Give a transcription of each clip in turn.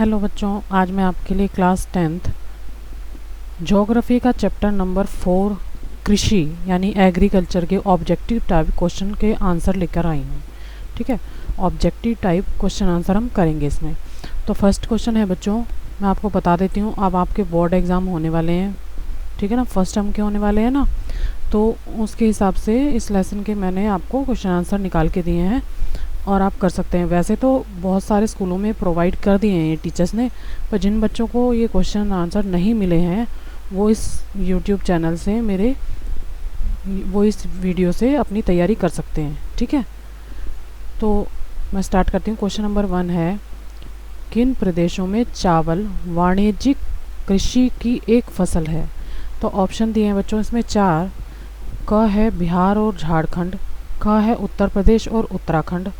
Hello बच्चों, आज मैं आपके लिए क्लास 10th ज्योग्राफी का चैप्टर नंबर 4 कृषि यानी एग्रीकल्चर के ऑब्जेक्टिव टाइप क्वेश्चन के आंसर लेकर आई हूँ। ठीक है, ऑब्जेक्टिव टाइप क्वेश्चन आंसर हम करेंगे इसमें। तो फर्स्ट क्वेश्चन है बच्चों, मैं आपको बता देती हूँ, अब आपके बोर्ड एग्ज़ाम होने वाले हैं। ठीक है ना, फर्स्ट टर्म के होने वाले हैं ना, तो उसके हिसाब से इस लेसन के मैंने आपको क्वेश्चन आंसर निकाल के दिए हैं और आप कर सकते हैं। वैसे तो बहुत सारे स्कूलों में प्रोवाइड कर दिए हैं ये टीचर्स ने, पर जिन बच्चों को ये क्वेश्चन आंसर नहीं मिले हैं वो इस यूट्यूब चैनल से इस वीडियो से अपनी तैयारी कर सकते हैं। ठीक है, तो मैं स्टार्ट करती हूँ। क्वेश्चन नंबर 1 है, किन प्रदेशों में चावल वाणिज्यिक कृषि की एक फसल है? तो ऑप्शन दिए हैं बच्चों इसमें 4। क है बिहार और झारखंड, ख है उत्तर प्रदेश और उत्तराखंड,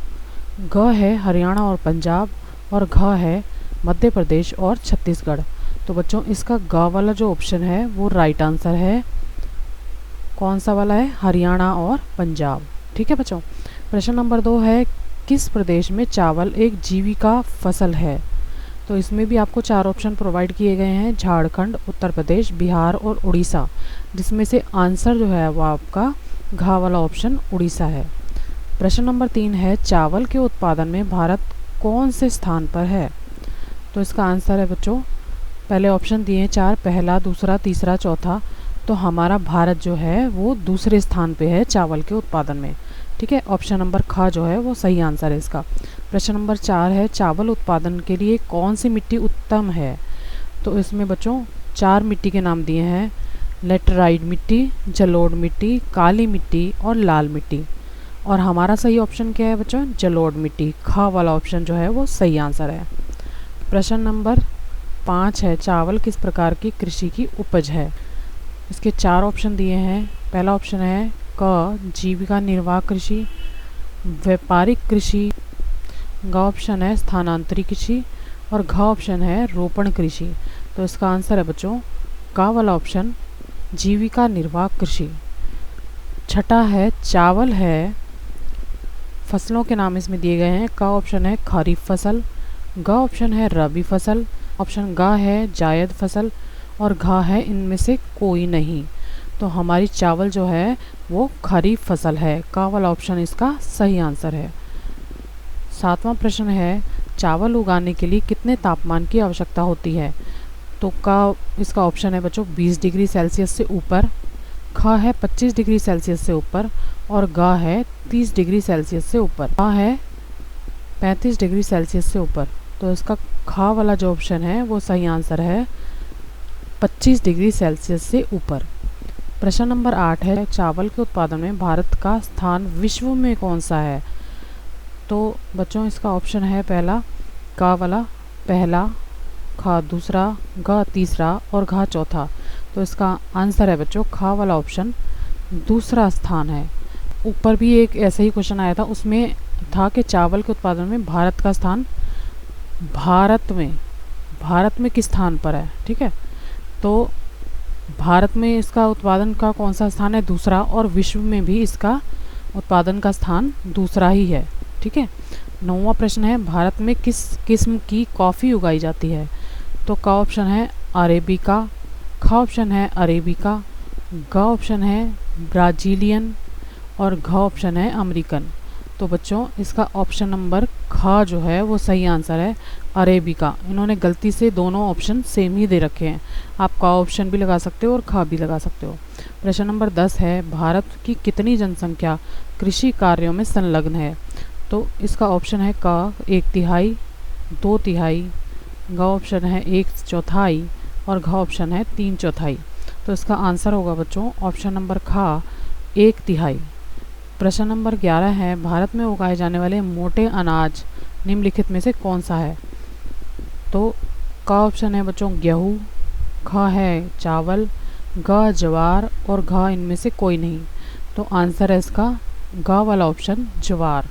ग है हरियाणा और पंजाब, और घ है मध्य प्रदेश और छत्तीसगढ़। तो बच्चों इसका ग वाला जो ऑप्शन है वो राइट आंसर है। कौन सा वाला है? हरियाणा और पंजाब। ठीक है बच्चों। प्रश्न नंबर 2 है, किस प्रदेश में चावल एक जीविका फसल है? तो इसमें भी आपको 4 ऑप्शन प्रोवाइड किए गए हैं, झारखंड, उत्तर प्रदेश, बिहार और उड़ीसा, जिसमें से आंसर जो है वो आपका घ वाला ऑप्शन उड़ीसा है। प्रश्न नंबर 3 है, चावल के उत्पादन में भारत कौन से स्थान पर है? तो इसका आंसर है बच्चों, पहले ऑप्शन दिए हैं 4, पहला, दूसरा, तीसरा, चौथा। तो हमारा भारत जो है वो दूसरे स्थान पे है चावल के उत्पादन में। ठीक है, ऑप्शन नंबर ख जो है वो सही आंसर है इसका। प्रश्न नंबर 4 है, चावल उत्पादन के लिए कौन सी मिट्टी उत्तम है? तो इसमें बच्चों 4 मिट्टी के नाम दिए हैं, लेटराइट मिट्टी, जलोढ़ मिट्टी, काली मिट्टी और लाल मिट्टी। और हमारा सही ऑप्शन क्या है बच्चों? जलोढ़ मिट्टी। ख वाला ऑप्शन जो है वो सही आंसर है। प्रश्न नंबर 5 है, चावल किस प्रकार की कृषि की उपज है? इसके 4 ऑप्शन दिए हैं। पहला ऑप्शन है क जीविका निर्वाह कृषि, व्यापारिक कृषि, ग ऑप्शन है स्थानांतरित कृषि, और घ ऑप्शन है रोपण कृषि। तो इसका आंसर है बच्चों क वाला ऑप्शन, जीविका निर्वाह कृषि। छठा है, चावल है, फसलों के नाम इसमें दिए गए हैं। क ऑप्शन है खरीफ फसल, ग ऑप्शन है रबी फसल, ऑप्शन ग है जायद फसल, और घ है इनमें से कोई नहीं। तो हमारी चावल जो है वो खरीफ फसल है। क वाला ऑप्शन इसका सही आंसर है। 7वां प्रश्न है, चावल उगाने के लिए कितने तापमान की आवश्यकता होती है? तो क इसका ऑप्शन है बच्चों 20 डिग्री सेल्सियस से ऊपर, ख है 25 डिग्री सेल्सियस से ऊपर, और ग है 30 डिग्री सेल्सियस से ऊपर, ग है 35 डिग्री सेल्सियस से ऊपर। तो इसका ख वाला जो ऑप्शन है वो सही आंसर है, 25 डिग्री सेल्सियस से ऊपर। प्रश्न नंबर 8 है, चावल के उत्पादन में भारत का स्थान विश्व में कौन सा है? तो बच्चों इसका ऑप्शन है पहला, क वाला पहला, ख दूसरा, ग तीसरा और घ चौथा। तो इसका आंसर है बच्चों ख वाला ऑप्शन, दूसरा स्थान है। ऊपर भी एक ऐसा ही क्वेश्चन आया था, उसमें था कि चावल के उत्पादन में भारत का स्थान भारत में किस स्थान पर है। ठीक है, तो भारत में इसका उत्पादन का कौन सा स्थान है? दूसरा, और विश्व में भी इसका उत्पादन का स्थान दूसरा ही है। ठीक है। 9वां प्रश्न है, भारत में किस किस्म की कॉफ़ी उगाई जाती है? तो क ऑप्शन है अरेबिका, ख ऑप्शन है अरेबिका, ग ऑप्शन है ब्राज़ीलियन, और घ ऑप्शन है अमेरिकन। तो बच्चों इसका ऑप्शन नंबर ख जो है वो सही आंसर है, अरेबिका। इन्होंने गलती से दोनों ऑप्शन सेम ही दे रखे हैं, आप क ऑप्शन भी लगा सकते हो और ख भी लगा सकते हो। प्रश्न नंबर 10 है, भारत की कितनी जनसंख्या कृषि कार्यों में संलग्न है? तो इसका ऑप्शन है क 1/3, 2/3, ग ऑप्शन है 1/4 और घ ऑप्शन है 3/4। तो इसका आंसर होगा बच्चों ऑप्शन नंबर ख 1/3। प्रश्न नंबर 11 है, भारत में उगाए जाने वाले मोटे अनाज निम्नलिखित में से कौन सा है? तो क ऑप्शन है बच्चों गेहूँ, ख है चावल, ग ज्वार और घ इनमें से कोई नहीं। तो आंसर है इसका ग वाला ऑप्शन ज्वार।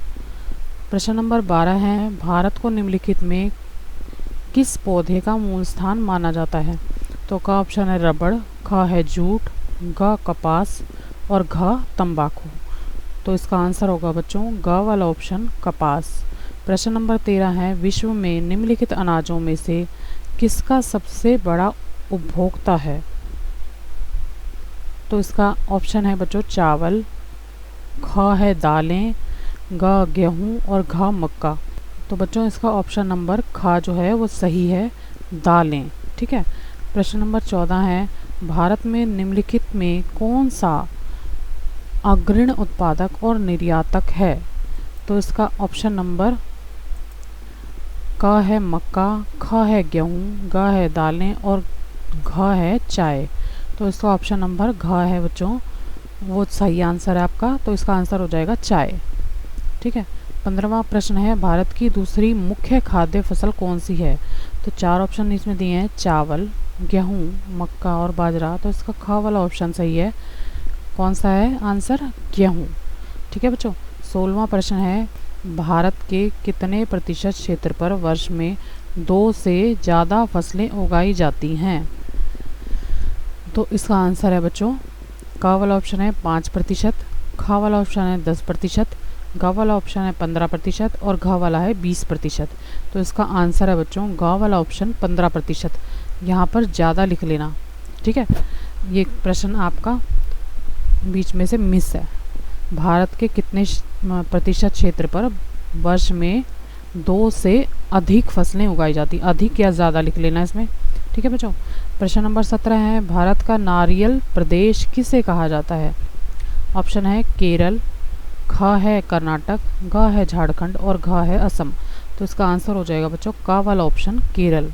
प्रश्न नंबर 12 है, भारत को निम्नलिखित में किस पौधे का मूल स्थान माना जाता है? तो क ऑप्शन है रबड़, ख है जूट, ग कपास और घ तंबाकू। तो इसका आंसर होगा बच्चों ग वाला ऑप्शन कपास। प्रश्न नंबर 13 है, विश्व में निम्नलिखित अनाजों में से किसका सबसे बड़ा उपभोक्ता है? तो इसका ऑप्शन है बच्चों चावल, ख है दालें, ग गेहूँ और घ मक्का। तो बच्चों इसका ऑप्शन नंबर ख जो है वो सही है, दालें। ठीक है। प्रश्न नंबर 14 है, भारत में निम्नलिखित में कौन सा अग्रणी उत्पादक और निर्यातक है? तो इसका ऑप्शन नंबर क है मक्का, ख है गेहूँ, ग है दालें और घ है चाय। तो इसका ऑप्शन नंबर घ है बच्चों, वो सही आंसर है आपका। तो इसका आंसर हो जाएगा चाय। ठीक है। 15वां प्रश्न है, भारत की दूसरी मुख्य खाद्य फसल कौन सी है? तो 4 ऑप्शन इसमें दिए हैं, चावल, गेहूँ, मक्का और बाजरा। तो इसका ख वाला ऑप्शन सही है। कौन सा है आंसर? गेहूँ। ठीक है बच्चों। 16वां प्रश्न है, भारत के कितने प्रतिशत क्षेत्र पर वर्ष में 2 से ज़्यादा फसलें उगाई जाती हैं? तो इसका आंसर है बच्चों, क वाला ऑप्शन है 5%, ख वाला ऑप्शन है 10%, ग वाला ऑप्शन है 15% और घ वाला है 20%। तो इसका आंसर है बच्चों ग वाला ऑप्शन 15%। यहाँ पर ज़्यादा लिख लेना। ठीक है। ये प्रश्न आपका बीच में से मिस है। भारत के कितने प्रतिशत क्षेत्र पर वर्ष में 2 से अधिक फसलें उगाई जाती? अधिक या ज़्यादा लिख लेना इसमें। ठीक है बच्चों। प्रश्न नंबर 17 है, भारत का नारियल प्रदेश किसे कहा जाता है? ऑप्शन है केरल, ख है कर्नाटक, ग है झारखंड और घ है असम। तो इसका आंसर हो जाएगा बच्चों क वाला ऑप्शन केरल।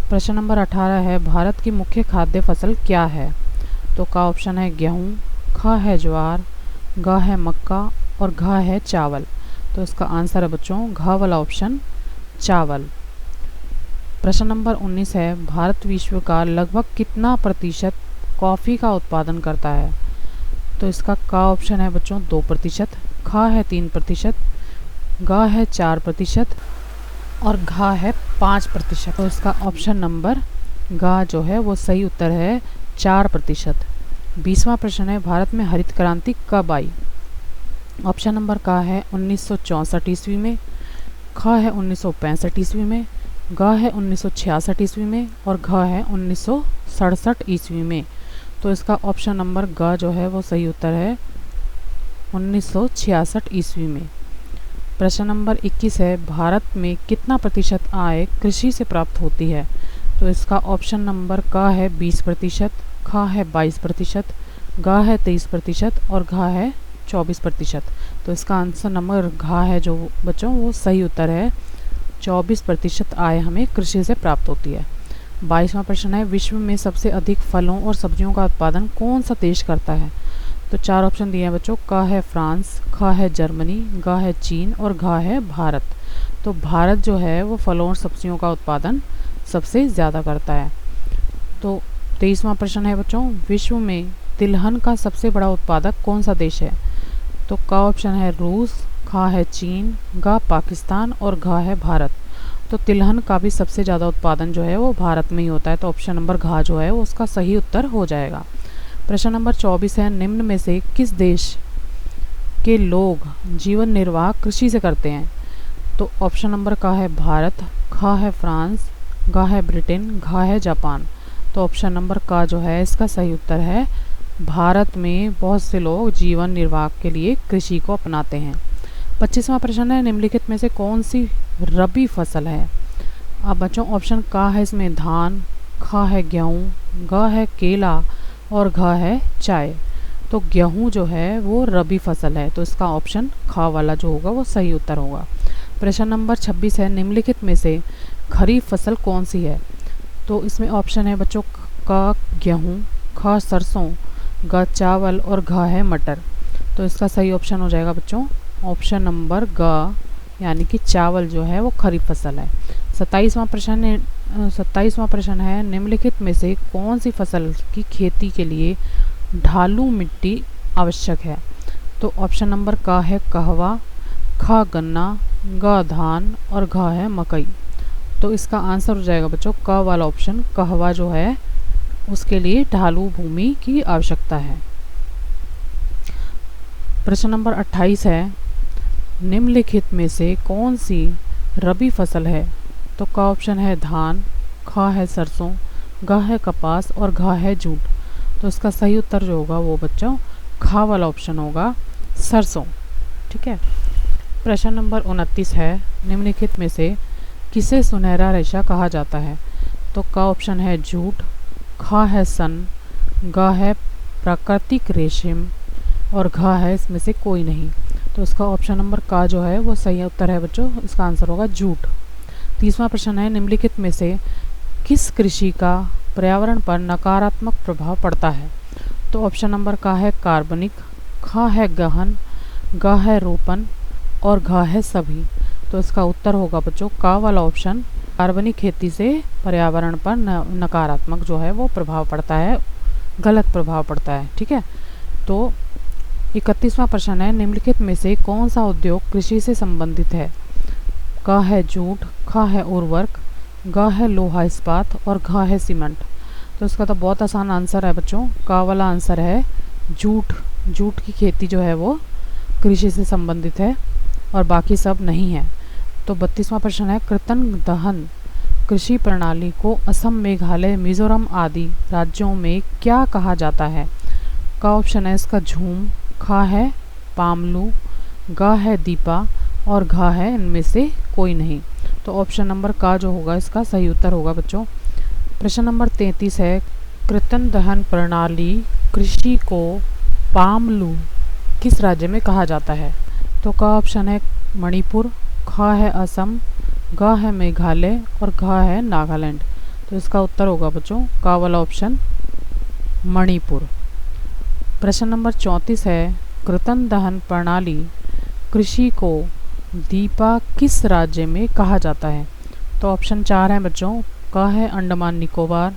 प्रश्न नंबर 18 है, भारत की मुख्य खाद्य फसल क्या है? तो का ऑप्शन है गेहूँ, ख है ज्वार, ग है मक्का और घ है चावल। तो इसका आंसर है बच्चों घ वाला ऑप्शन चावल। प्रश्न नंबर 19 है, भारत विश्व का लगभग कितना प्रतिशत कॉफ़ी का उत्पादन करता है? तो इसका का ऑप्शन है बच्चों 2%, ख है 3%, ग है 4% और घ है 5%। तो इसका ऑप्शन नंबर ग जो है वो सही उत्तर है, 4%। 20वां प्रश्न है, भारत में हरित क्रांति कब आई? ऑप्शन नंबर का है 1964 ईस्वी में, ख है 1965 ईस्वी में, ग है 1966 ईस्वी में और घ है 1967 ईस्वी में। तो इसका ऑप्शन नंबर ग जो है वो सही उत्तर है, 1966 ईस्वी में। प्रश्न नंबर 21 है, भारत में कितना प्रतिशत आय कृषि से प्राप्त होती है? तो इसका ऑप्शन नंबर क है 20%, ख है 22%, ग है 23% और घ है 24%। तो इसका आंसर नंबर घ है जो बच्चों वो सही उत्तर है, 24% आय हमें कृषि से प्राप्त होती है। 22वां प्रश्न है, विश्व में सबसे अधिक फलों और सब्जियों का उत्पादन कौन सा देश करता है? तो 4 ऑप्शन दिए हैं बच्चों, क है फ्रांस, ख है जर्मनी, ग है चीन और घ है भारत। तो भारत जो है वो फलों और सब्जियों का उत्पादन सबसे ज़्यादा करता है। तो 23वां प्रश्न है बच्चों, विश्व में तिलहन का सबसे बड़ा उत्पादक कौन सा देश है? तो क ऑप्शन है रूस, ख है चीन, ग पाकिस्तान और घ है भारत। तो तिलहन का भी सबसे ज़्यादा उत्पादन जो है वो भारत में ही होता है। तो ऑप्शन नंबर घ जो है वो उसका सही उत्तर हो जाएगा। प्रश्न नंबर 24 है, निम्न में से किस देश के लोग जीवन निर्वाह कृषि से करते हैं? तो ऑप्शन नंबर का है भारत, ख है फ्रांस, ग है ब्रिटेन, घ है जापान। तो ऑप्शन नंबर का जो है इसका सही उत्तर है, भारत में बहुत से लोग जीवन निर्वाह के लिए कृषि को अपनाते हैं। 25वां प्रश्न है, निम्नलिखित में से कौन सी रबी फसल है? अब बच्चों ऑप्शन का है इसमें धान, ख है गेहूँ, ग है केला और घ है चाय। तो गेहूँ जो है वो रबी फसल है। तो इसका ऑप्शन ख वाला जो होगा वो सही उत्तर होगा। प्रश्न नंबर 26 है, निम्नलिखित में से खरीफ फसल कौन सी है? तो इसमें ऑप्शन है बच्चों क गेहूँ, ख सरसों, ग चावल और घ है मटर। तो इसका सही ऑप्शन हो जाएगा बच्चों ऑप्शन नंबर ग, यानी कि चावल जो है वो खरीफ फसल है। 27वां प्रश्न है, निम्नलिखित में से कौन सी फसल की खेती के लिए ढालू मिट्टी आवश्यक है? तो ऑप्शन नंबर का है कहवा, ख गन्ना, ग धान और घ है मकई। तो इसका आंसर हो जाएगा बच्चों क वाला ऑप्शन, कहवा जो है उसके लिए ढालू भूमि की आवश्यकता है। प्रश्न नंबर 28 है, निम्नलिखित में से कौन सी रबी फसल है? तो का ऑप्शन है धान, खा है सरसों, गा है कपास और घा है जूट। तो इसका सही उत्तर जो होगा वो बच्चों खा वाला ऑप्शन होगा, सरसों। ठीक है। प्रश्न नंबर 29 है, निम्नलिखित में से किसे सुनहरा रेशा कहा जाता है? तो का ऑप्शन है जूट, खा है सन, गा है प्राकृतिक रेशम और घा है इसमें से कोई नहीं। तो इसका ऑप्शन नंबर का जो है वो सही उत्तर है बच्चों, इसका आंसर होगा जूट। 30वां प्रश्न है, निम्नलिखित में से किस कृषि का पर्यावरण पर नकारात्मक प्रभाव पड़ता है? तो ऑप्शन नंबर का है कार्बनिक, खा है गहन, गा है रोपण और घा है सभी। तो इसका उत्तर होगा बच्चों का वाला ऑप्शन, कार्बनिक खेती से पर्यावरण पर नकारात्मक जो है वो प्रभाव पड़ता है, गलत प्रभाव पड़ता है। ठीक है। तो 31वां प्रश्न है, निम्नलिखित में से कौन सा उद्योग कृषि से संबंधित है? का है जूट, खा है उर्वरक, गा है लोहा इस्पात और घा है सीमेंट। तो इसका तो बहुत आसान आंसर है बच्चों, का वाला आंसर है जूट। जूट की खेती जो है वो कृषि से संबंधित है और बाकी सब नहीं है। तो 32वां प्रश्न है, कृतन दहन कृषि प्रणाली को असम, मेघालय, मिजोरम आदि राज्यों में क्या कहा जाता है? का ऑप्शन है इसका झूम, खा है पामलू, गा है दीपा और घा है इनमें से कोई नहीं। तो ऑप्शन नंबर का जो होगा इसका सही उत्तर होगा बच्चों। प्रश्न नंबर 33 है, कृतन दहन प्रणाली कृषि को पामलू किस राज्य में कहा जाता है? तो का ऑप्शन है मणिपुर, खा है असम, गा है मेघालय और घा है नागालैंड। तो इसका उत्तर होगा बच्चों का वाला ऑप्शन, मणिपुर। प्रश्न नंबर 34 है, कृतन दहन प्रणाली कृषि को दीपा किस राज्य में कहा जाता है? तो ऑप्शन 4 है बच्चों, का है अंडमान निकोबार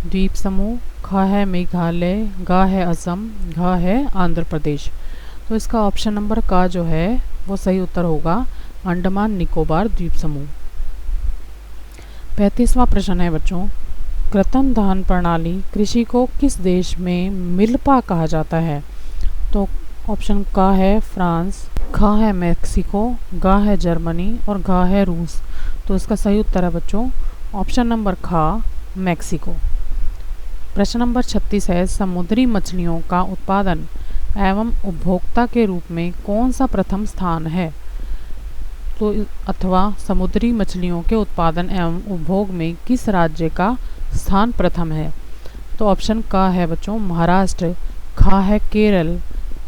द्वीप समूह, खा है मेघालय, गा है असम, घा है आंध्र प्रदेश। तो इसका ऑप्शन नंबर का जो है वो सही उत्तर होगा, अंडमान निकोबार द्वीप समूह। 35वां प्रश्न है बच्चों, कृतन दहन प्रणाली कृषि को किस देश में मिल्पा कहा जाता है? तो ऑप्शन का है फ्रांस, खा है मैक्सिको, गा है जर्मनी और घा है रूस। तो इसका सही उत्तर है बच्चों ऑप्शन नंबर खा, मैक्सिको। प्रश्न नंबर 36 है, समुद्री मछलियों का उत्पादन एवं उपभोक्ता के रूप में कौन सा प्रथम स्थान है? तो अथवा समुद्री मछलियों के उत्पादन एवं उपभोग में किस राज्य का स्थान प्रथम है? तो ऑप्शन का है बच्चों महाराष्ट्र, खा है केरल,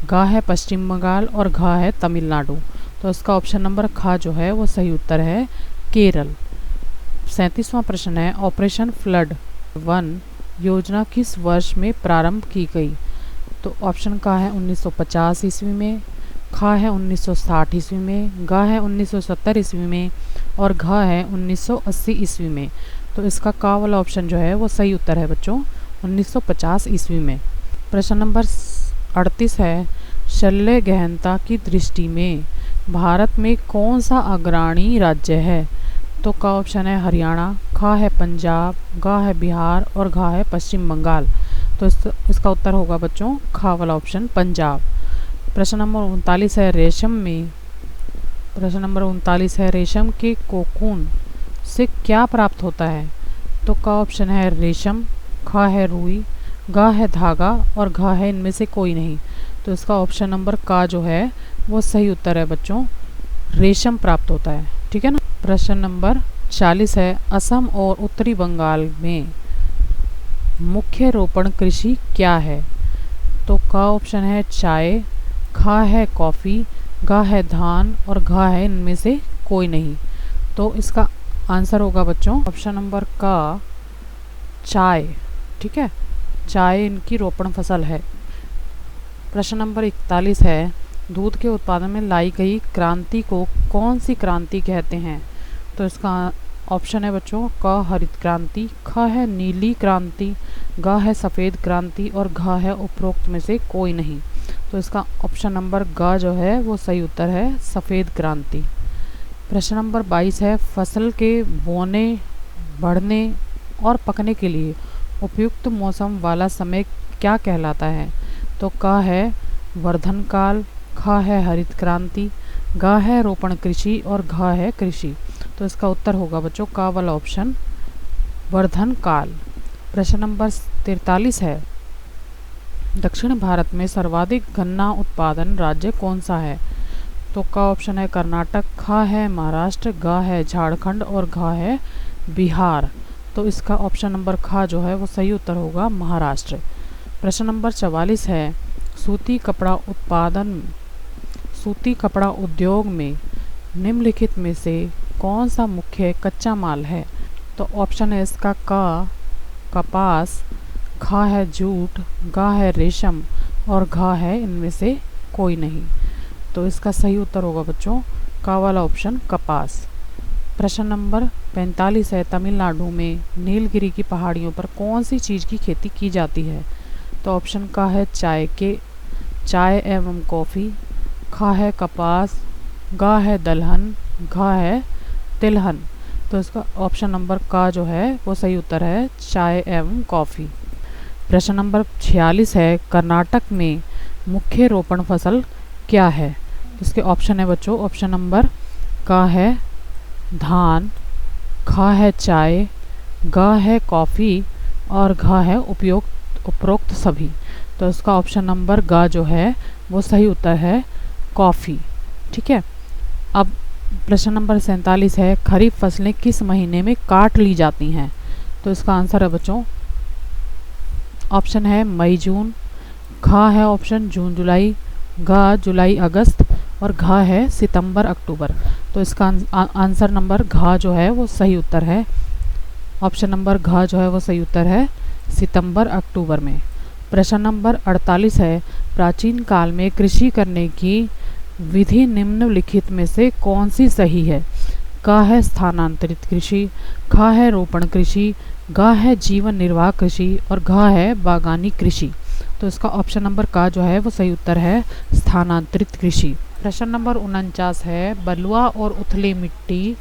गा है पश्चिम बंगाल और घा है तमिलनाडु। तो इसका ऑप्शन नंबर खा जो है वो सही उत्तर है, केरल। 37वां प्रश्न है, ऑपरेशन फ्लड 1 योजना किस वर्ष में प्रारंभ की गई? तो ऑप्शन का है 1950 ईस्वी में, खा है 1960 ईस्वी में, गा है 1970 ईस्वी में और घा है 1980 ईस्वी में। तो इसका का वाला ऑप्शन जो है वो सही उत्तर है बच्चों, 1950 ईस्वी में। प्रश्न नंबर 38 है, शल्य गहनता की दृष्टि में भारत में कौन सा अग्रणी राज्य है? तो का ऑप्शन है हरियाणा, खा है पंजाब, गा है बिहार और घा है पश्चिम बंगाल। तो इसका उत्तर होगा बच्चों खा वाला ऑप्शन, पंजाब। प्रश्न नंबर 39 है, रेशम के कोकून से क्या प्राप्त होता है? तो का ऑप्शन है रेशम, खा है रुई, गा है धागा और घा है इनमें से कोई नहीं। तो इसका ऑप्शन नंबर का जो है वो सही उत्तर है बच्चों, रेशम प्राप्त होता है। ठीक है ना। प्रश्न नंबर 40 है, असम और उत्तरी बंगाल में मुख्य रोपण कृषि क्या है? तो का ऑप्शन है चाय, खा है कॉफ़ी, गा है धान और घा है इनमें से कोई नहीं। तो इसका आंसर होगा बच्चों ऑप्शन नंबर का, चाय। ठीक है, चाय इनकी रोपण फसल है। प्रश्न नंबर 41 है, दूध के उत्पादन में लाई गई क्रांति को कौन सी क्रांति कहते हैं? तो इसका ऑप्शन है बच्चों का हरित क्रांति, खा है नीली क्रांति, गा है सफ़ेद क्रांति और घा है उपरोक्त में से कोई नहीं। तो इसका ऑप्शन नंबर गा जो है वो सही उत्तर है, सफ़ेद क्रांति। प्रश्न नंबर 22 है, फसल के बोने, बढ़ने और पकने के लिए उपयुक्त मौसम वाला समय क्या कहलाता है? तो का है वर्धन काल, खा है हरित क्रांति, गा है रोपण कृषि और घा है कृषि। तो इसका उत्तर होगा बच्चों का वाला ऑप्शन वर्धन काल। प्रश्न नंबर 43 है, दक्षिण भारत में सर्वाधिक गन्ना उत्पादन राज्य कौन सा है? तो का ऑप्शन है कर्नाटक, खा है महाराष्ट्र, गा है झारखंड और घा है बिहार। तो इसका ऑप्शन नंबर खा जो है वो सही उत्तर होगा महाराष्ट्र। प्रश्न नंबर 44 है, सूती कपड़ा उद्योग में निम्नलिखित में से कौन सा मुख्य कच्चा माल है? तो ऑप्शन है इसका का कपास, खा है जूट, गा है रेशम और घा है इनमें से कोई नहीं। तो इसका सही उत्तर होगा बच्चों का वाला ऑप्शन कपास। प्रश्न नंबर 45 है, तमिलनाडु में नीलगिरी की पहाड़ियों पर कौन सी चीज़ की खेती की जाती है? तो ऑप्शन का है चाय एवं कॉफ़ी, खा है कपास, गा है दलहन, घा है तिलहन। तो इसका ऑप्शन नंबर का जो है वो सही उत्तर है चाय एवं कॉफ़ी। प्रश्न नंबर 46 है, कर्नाटक में मुख्य रोपण फसल क्या है? इसके ऑप्शन है बच्चों, ऑप्शन नंबर का है धान, खा है चाय, गा है कॉफ़ी और घा है उपरोक्त सभी। तो इसका ऑप्शन नंबर गा जो है वो सही उत्तर है कॉफ़ी। ठीक है। अब प्रश्न नंबर 47 है, खरीफ फसलें किस महीने में काट ली जाती हैं? तो इसका आंसर है बच्चों, ऑप्शन है मई जून, खा है ऑप्शन जून जुलाई, गा जुलाई अगस्त और घा है सितंबर अक्टूबर। तो इसका आंसर नंबर घा जो है वो सही उत्तर है, ऑप्शन नंबर घा जो है वो सही उत्तर है सितंबर अक्टूबर में। प्रश्न नंबर 48 है, प्राचीन काल में कृषि करने की विधि निम्नलिखित में से कौन सी सही है? का है स्थानांतरित कृषि, खा है रोपण कृषि, गा है जीवन निर्वाह कृषि और घा है बागानी कृषि। तो इसका ऑप्शन नंबर का जो है वो सही उत्तर है स्थानांतरित कृषि। प्रश्न नंबर 49 है, बलुआ और उथली मिट्टी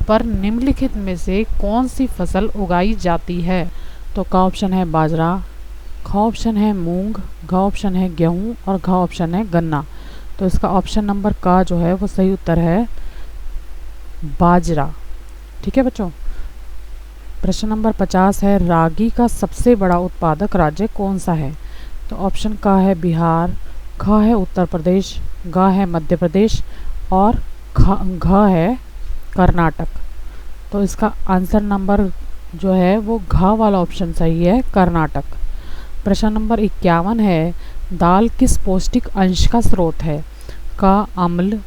पर निम्नलिखित में से कौन सी फसल उगाई जाती है? तो का ऑप्शन है बाजरा, खा ऑप्शन है मूंग, घा ऑप्शन है गेहूँ और घा ऑप्शन है गन्ना। तो इसका ऑप्शन नंबर का जो है वो सही उत्तर है बाजरा। ठीक है बच्चों। प्रश्न नंबर 50 है, रागी का सबसे बड़ा उत्पादक राज्य कौन सा है? तो ऑप्शन का है बिहार, खा है उत्तर प्रदेश, गा है मध्य प्रदेश और घा है कर्नाटक। तो इसका आंसर नंबर जो है वो घा वाला ऑप्शन सही है कर्नाटक। प्रश्न नंबर 51 है, दाल किस पौष्टिक अंश का स्रोत है? का अम्ल,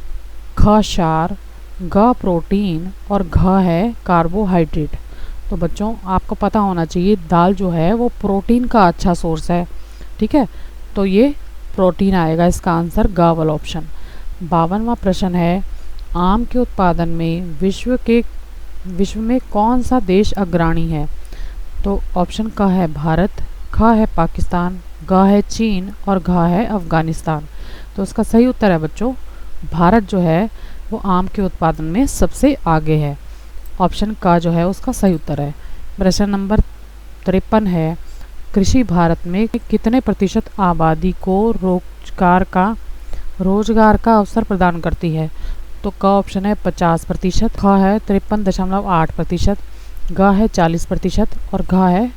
खा क्षार, गा प्रोटीन और घा है कार्बोहाइड्रेट। तो बच्चों आपको पता होना चाहिए दाल जो है वो प्रोटीन का अच्छा सोर्स है। ठीक है, तो ये प्रोटीन आएगा, इसका आंसर गा वाला ऑप्शन। 52वां प्रश्न है, आम के उत्पादन में विश्व में कौन सा देश अग्रणी है? तो ऑप्शन का है भारत, खा है पाकिस्तान, गा है चीन और घा है अफगानिस्तान। तो इसका सही उत्तर है बच्चों भारत जो है वो आम के उत्पादन में सबसे आगे है, ऑप्शन का जो है उसका सही उत्तर है। प्रश्न नंबर 53 है, कृषि भारत में कितने प्रतिशत आबादी को रोजगार का अवसर प्रदान करती है? तो का ऑप्शन है 50%, खा है 53.8%, गा है 40% और घा है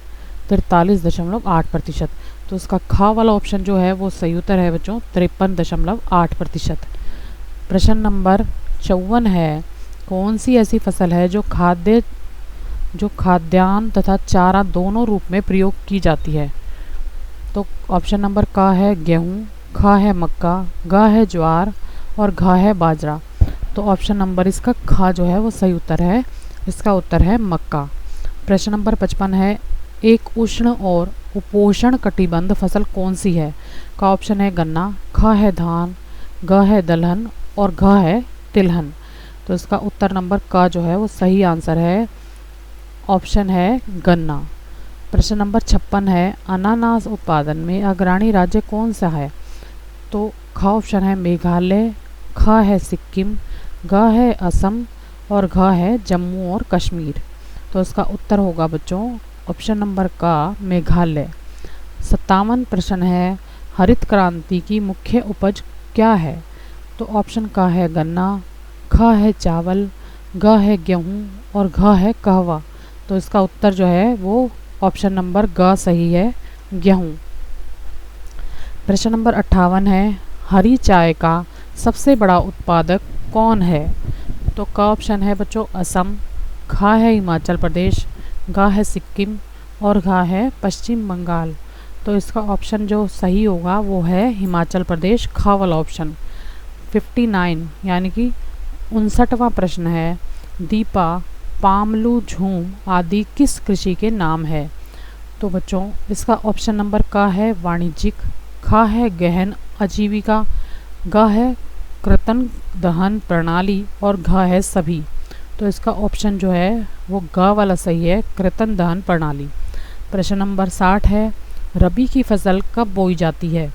43.8%। तो इसका खा वाला ऑप्शन जो है वो सही उत्तर है बच्चों 53.8%। प्रश्न नंबर 54 है, कौन सी ऐसी फसल है जो खाद्यान्न तथा चारा दोनों रूप में प्रयोग की जाती है? तो ऑप्शन नंबर का है गेहूँ, खा है मक्का, गा है ज्वार और घा है बाजरा। तो ऑप्शन नंबर इसका खा जो है वो सही उत्तर है, इसका उत्तर है मक्का। प्रश्न नंबर 55 है, एक उष्ण और उपोष्ण कटिबंध फसल कौन सी है? का ऑप्शन है गन्ना, खा है धान, गा है दलहन और घा है तिलहन। तो इसका उत्तर नंबर का जो है वो सही आंसर है, ऑप्शन है गन्ना। प्रश्न नंबर 56 है, अनानास उत्पादन में अग्रणी राज्य कौन सा है? तो खा ऑप्शन है मेघालय, खा है सिक्किम, गा है असम और घा है जम्मू और कश्मीर। तो इसका उत्तर होगा बच्चों ऑप्शन नंबर का मेघालय। 57 प्रश्न है, हरित क्रांति की मुख्य उपज क्या है? तो ऑप्शन का है गन्ना, ख है चावल, ग है गेहूँ और घ है कहवा। तो इसका उत्तर जो है वो ऑप्शन नंबर ग सही है, गेहूँ। प्रश्न नंबर 58 है, हरी चाय का सबसे बड़ा उत्पादक कौन है? तो का ऑप्शन है बच्चों असम, खा है हिमाचल प्रदेश, गा है सिक्किम और घा है पश्चिम बंगाल। तो इसका ऑप्शन जो सही होगा वो है हिमाचल प्रदेश, खा वाला ऑप्शन। 59 यानी कि 59वां प्रश्न है, दीपा, पामलू, झूम आदि किस कृषि के नाम है? तो बच्चों इसका ऑप्शन नंबर का है वाणिज्यिक, खा है गहन आजीविका, ग है कृतन दहन प्रणाली और घ है सभी। तो इसका ऑप्शन जो है वो ग वाला सही है, कृतन दहन प्रणाली। प्रश्न नंबर 60 है, रबी की फसल कब बोई जाती है?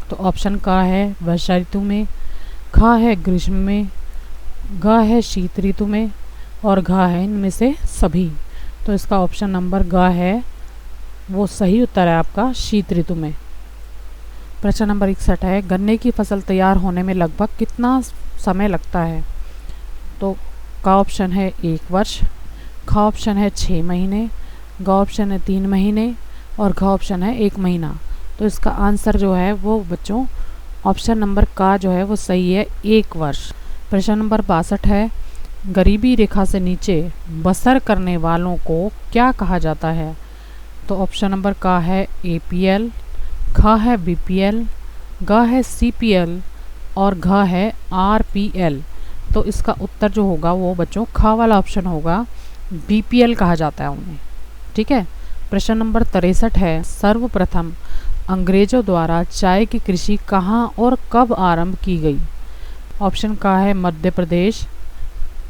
तो ऑप्शन का है वर्षा ऋतु में, खा है ग्रीष्म में, ग है शीत ऋतु में और घ है इनमें से सभी। तो इसका ऑप्शन नंबर ग है वो सही उत्तर है आपका, शीत ऋतु में। प्रश्न नंबर 61 है, गन्ने की फसल तैयार होने में लगभग कितना समय लगता है? तो का ऑप्शन है 1 वर्ष, ख ऑप्शन है 6 महीने, ग ऑप्शन है 3 महीने और घ ऑप्शन है 1 महीना। तो इसका आंसर जो है वो बच्चों ऑप्शन नंबर का जो है वो सही है, 1 वर्ष। प्रश्न नंबर 62 है, गरीबी रेखा से नीचे बसर करने वालों को क्या कहा जाता है? तो ऑप्शन नंबर का है APL, ख है BPL, ग है CPL और घ है RPL। तो इसका उत्तर जो होगा वो बच्चों ख वाला ऑप्शन होगा, BPL कहा जाता है उन्हें। ठीक है। प्रश्न नंबर 63 है, सर्वप्रथम अंग्रेजों द्वारा चाय की कृषि कहाँ और कब आरंभ की गई? ऑप्शन का है मध्य प्रदेश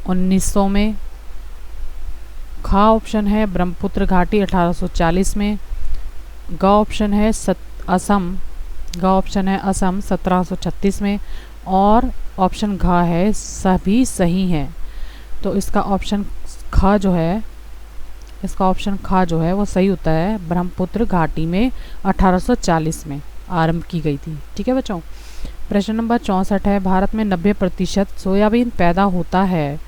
1900 में, खा ऑप्शन है ब्रह्मपुत्र घाटी 1840 में, ग ऑप्शन है असम, ग ऑप्शन है असम 1736 में और ऑप्शन घ है सभी सही हैं। तो इसका ऑप्शन ख जो है, इसका ऑप्शन ख जो है वो सही होता है, ब्रह्मपुत्र घाटी में 1840 में आरंभ की गई थी। ठीक है बच्चों। प्रश्न नंबर 64 है, भारत में 90% सोयाबीन पैदा होता है।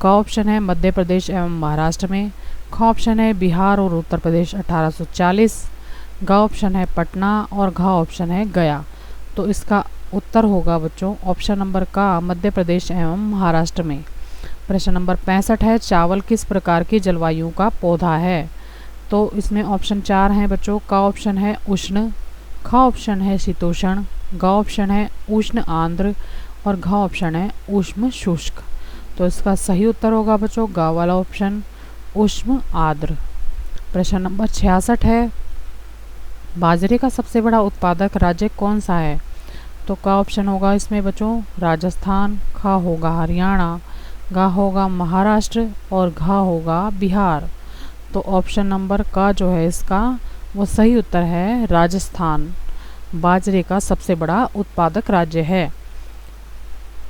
क ऑप्शन है मध्य प्रदेश एवं महाराष्ट्र में, ख ऑप्शन है बिहार और उत्तर प्रदेश 1840, ग ऑप्शन है पटना और घ ऑप्शन है गया। तो इसका उत्तर होगा बच्चों ऑप्शन नंबर का, मध्य प्रदेश एवं महाराष्ट्र में। प्रश्न नंबर 65 है, चावल किस प्रकार की जलवायु का पौधा है? तो इसमें ऑप्शन 4 हैं बच्चों। का ऑप्शन है उष्ण, ख ऑप्शन है शीतोष्ण, ग ऑप्शन है उष्ण आर्द्र और घ ऑप्शन है उष्ण शुष्क। तो इसका सही उत्तर होगा बच्चों ग वाला ऑप्शन, उष्ण आर्द्र। प्रश्न नंबर 66 है, बाजरे का सबसे बड़ा उत्पादक राज्य कौन सा है? तो का ऑप्शन होगा इसमें बच्चों राजस्थान, ख होगा हरियाणा, ग होगा महाराष्ट्र और घ होगा बिहार। तो ऑप्शन नंबर का जो है इसका वो सही उत्तर है, राजस्थान बाजरे का सबसे बड़ा उत्पादक राज्य है।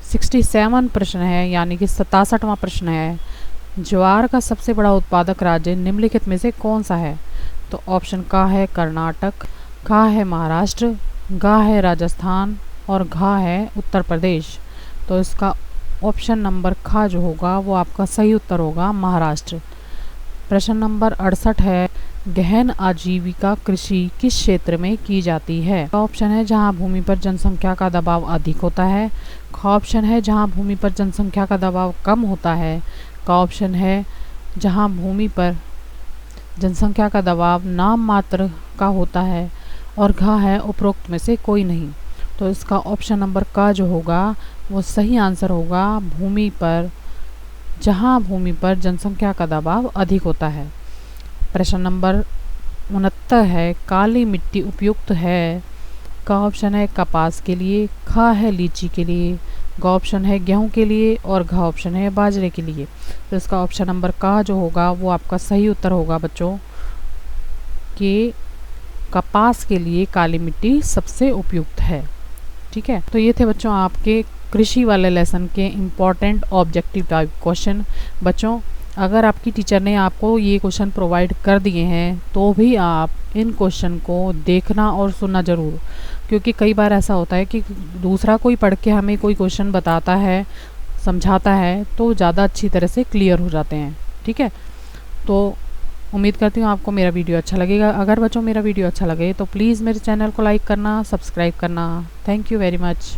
67 प्रश्न है यानी कि 67वां प्रश्न है, ज्वार का सबसे बड़ा उत्पादक राज्य निम्नलिखित में से कौन सा है? तो ऑप्शन का है कर्नाटक, खा है महाराष्ट्र, गा है राजस्थान और घा है उत्तर प्रदेश। तो इसका ऑप्शन नंबर खा जो होगा वो आपका सही उत्तर होगा, महाराष्ट्र। प्रश्न नंबर 68 है, गहन आजीविका कृषि किस क्षेत्र में की जाती है? ऑप्शन है जहां भूमि पर जनसंख्या का दबाव अधिक होता है, ख ऑप्शन है जहां भूमि पर जनसंख्या का दबाव कम होता है, का ऑप्शन है जहां भूमि पर जनसंख्या का दबाव नाम मात्र का होता है और घ है उपरोक्त में से कोई नहीं। तो इसका ऑप्शन नंबर का जो होगा वो सही आंसर होगा, भूमि पर, जहां भूमि पर जनसंख्या का दबाव अधिक होता है। प्रश्न नंबर 69 है, काली मिट्टी उपयुक्त है? का ऑप्शन है कपास के लिए, खा है लीची के लिए, ग ऑप्शन है गेहूं के लिए और घ ऑप्शन है बाजरे के लिए। तो इसका ऑप्शन नंबर का जो होगा वो आपका सही उत्तर होगा बच्चों कि कपास के लिए काली मिट्टी सबसे उपयुक्त है। ठीक है, तो ये थे बच्चों आपके कृषि वाले लेसन के इम्पॉर्टेंट ऑब्जेक्टिव टाइप क्वेश्चन। बच्चों अगर आपकी टीचर ने आपको ये क्वेश्चन प्रोवाइड कर दिए हैं तो भी आप इन क्वेश्चन को देखना और सुनना ज़रूर। क्योंकि कई बार ऐसा होता है कि दूसरा कोई पढ़ के हमें कोई क्वेश्चन बताता है, समझाता है, तो ज़्यादा अच्छी तरह से क्लियर हो जाते हैं। ठीक है, तो उम्मीद करती हूँ आपको मेरा वीडियो अच्छा लगेगा। अगर बच्चों मेरा वीडियो अच्छा लगे तो प्लीज़ मेरे चैनल को लाइक करना, सब्सक्राइब करना। Thank you very much.